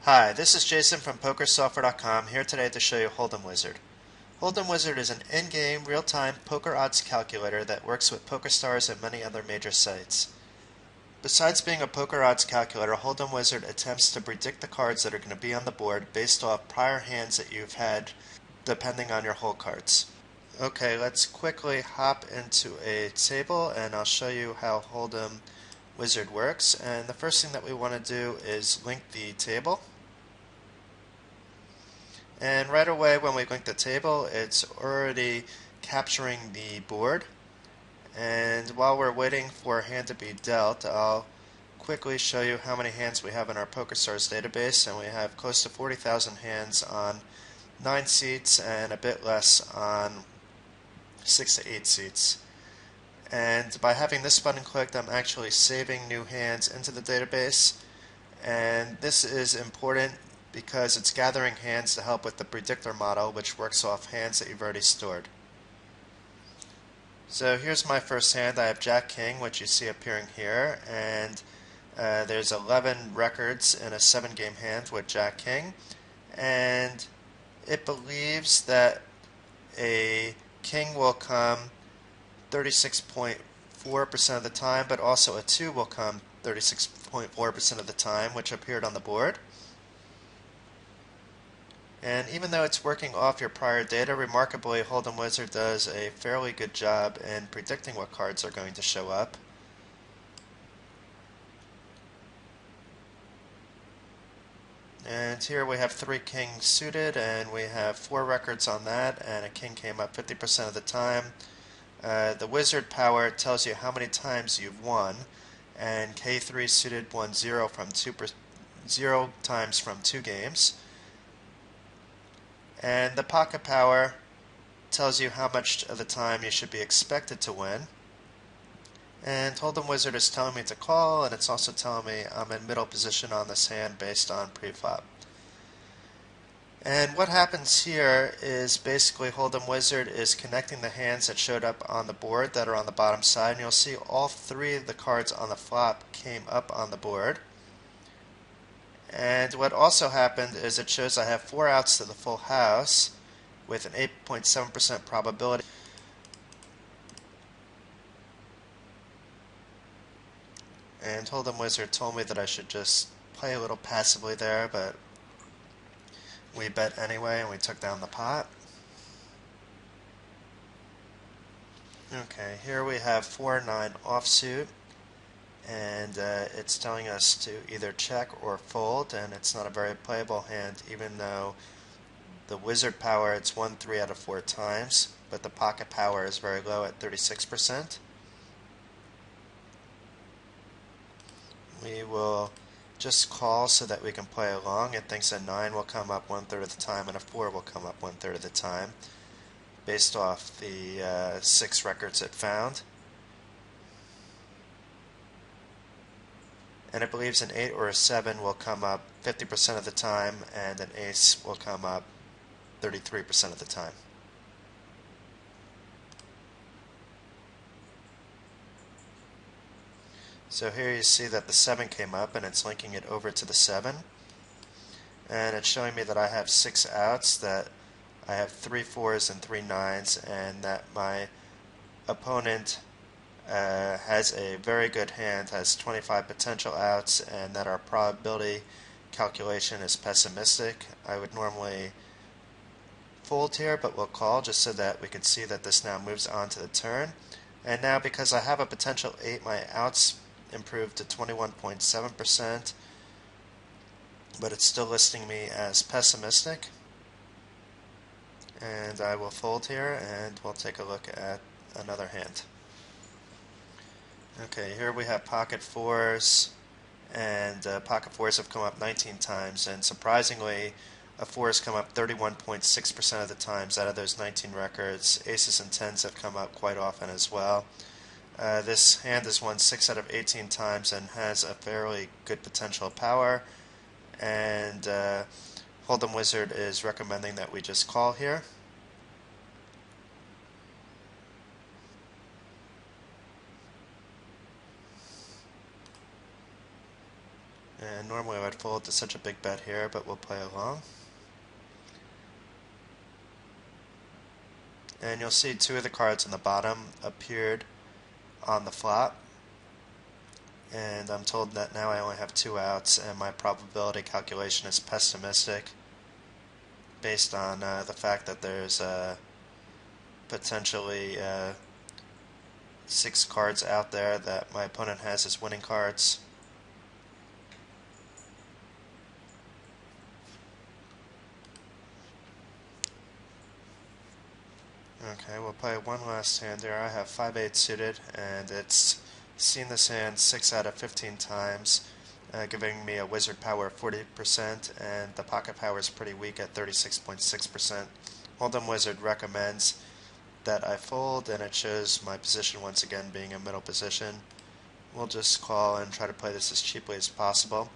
Hi, this is Jason from PokerSoftware.com here today to show you Holdem Wizard. Holdem Wizard is an in-game, real-time poker odds calculator that works with PokerStars and many other major sites. Besides being a poker odds calculator, Holdem Wizard attempts to predict the cards that are going to be on the board based off prior hands that you've had depending on your hole cards. Okay, let's quickly hop into a table and I'll show you how Holdem Wizard works. And the first thing that we want to do is link the table. And right away when we link the table, it's already capturing the board. And while we're waiting for a hand to be dealt, I'll quickly show you how many hands we have in our PokerStars database. And we have close to 40,000 hands on 9 seats and a bit less on 6 to 8 seats. And by having this button clicked, I'm actually saving new hands into the database. And this is important because it's gathering hands to help with the predictor model, which works off hands that you've already stored. So here's my first hand. I have Jack King, which you see appearing here, and there's 11 records in a 7-game hand with Jack King, and it believes that a king will come 36.4% of the time, but also a 2 will come 36.4% of the time, which appeared on the board. And even though it's working off your prior data, remarkably, Holdem Wizard does a fairly good job in predicting what cards are going to show up. And here we have 3 kings suited, and we have 4 records on that, and a king came up 50% of the time. The wizard power tells you how many times you've won, and K3 suited won 0 times from 2 games. And the pocket power tells you how much of the time you should be expected to win. And Holdem Wizard is telling me to call, and it's also telling me I'm in middle position on this hand based on pre-flop. And what happens here is basically Holdem Wizard is connecting the hands that showed up on the board that are on the bottom side, and you'll see all 3 of the cards on the flop came up on the board. And what also happened is it shows I have 4 outs to the full house with an 8.7% probability. And Holdem Wizard told me that I should just play a little passively there, but we bet anyway and we took down the pot. Okay, here we have 4-9 offsuit. And it's telling us to either check or fold, and it's not a very playable hand, even though the wizard power it's won 3 out of 4 times, but the pocket power is very low at 36%. We will just call so that we can play along. It thinks a 9 will come up 1/3 of the time and a 4 will come up 1/3 of the time, based off the 6 records it found. And it believes an 8 or a 7 will come up 50% of the time, and an ace will come up 33% of the time. So here you see that the 7 came up, and it's linking it over to the 7. And it's showing me that I have 6 outs, that I have 3 4s and 3 9s, and that my opponent has a very good hand, has 25 potential outs, and that our probability calculation is pessimistic. I would normally fold here, but we'll call just so that we can see that this now moves on to the turn. And now because I have a potential 8, my outs improved to 21.7%, but it's still listing me as pessimistic. And I will fold here, and we'll take a look at another hand. Okay, here we have pocket 4s, and pocket 4s have come up 19 times, and surprisingly, a 4 has come up 31.6% of the times out of those 19 records. Aces and 10s have come up quite often as well. This hand has won 6 out of 18 times and has a fairly good potential power, and Holdem Wizard is recommending that we just call here. And normally I would fold to such a big bet here, but we'll play along. And you'll see two of the cards on the bottom appeared on the flop. And I'm told that now I only have 2 outs, and my probability calculation is pessimistic based on the fact that there's potentially 6 cards out there that my opponent has as winning cards. Okay, we'll play one last hand here. I have 5-8 suited, and it's seen this hand 6 out of 15 times, giving me a wizard power of 40%, and the pocket power is pretty weak at 36.6%. Holdem Wizard recommends that I fold, and it shows my position once again being a middle position. We'll just call and try to play this as cheaply as possible.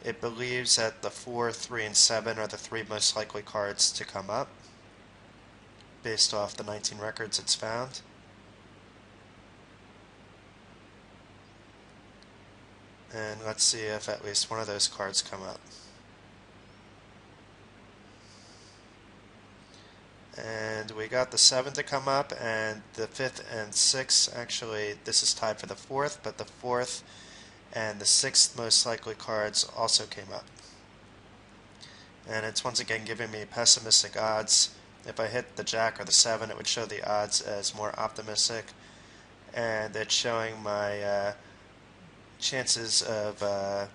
It believes that the 4, 3, and 7 are the 3 most likely cards to come up, based off the 19 records it's found. And let's see if at least one of those cards come up. And we got the 7 to come up, and the 5th and 6th, actually this is tied for the 4th, but the 4th and the 6th most likely cards also came up. And it's once again giving me pessimistic odds. If I hit the Jack or the 7, it would show the odds as more optimistic, and it's showing my chances of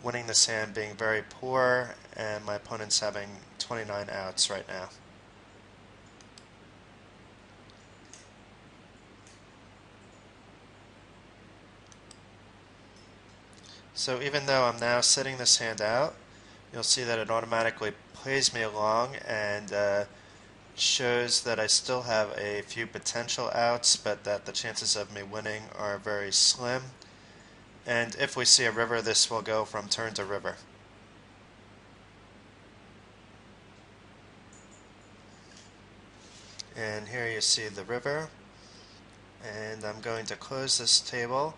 winning this hand being very poor, and my opponent's having 29 outs right now. So even though I'm now setting this hand out, you'll see that it automatically plays me along and shows that I still have a few potential outs, but that the chances of me winning are very slim. And if we see a river, this will go from turn to river. And here you see the river. And I'm going to close this table.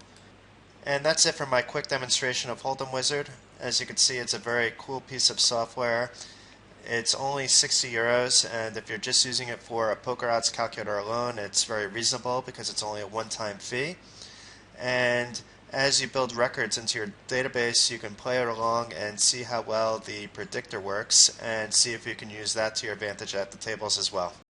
And that's it for my quick demonstration of Holdem Wizard. As you can see, it's a very cool piece of software. It's only 60 euros, and if you're just using it for a poker odds calculator alone, it's very reasonable because it's only a one-time fee. And as you build records into your database, you can play it along and see how well the predictor works, and see if you can use that to your advantage at the tables as well.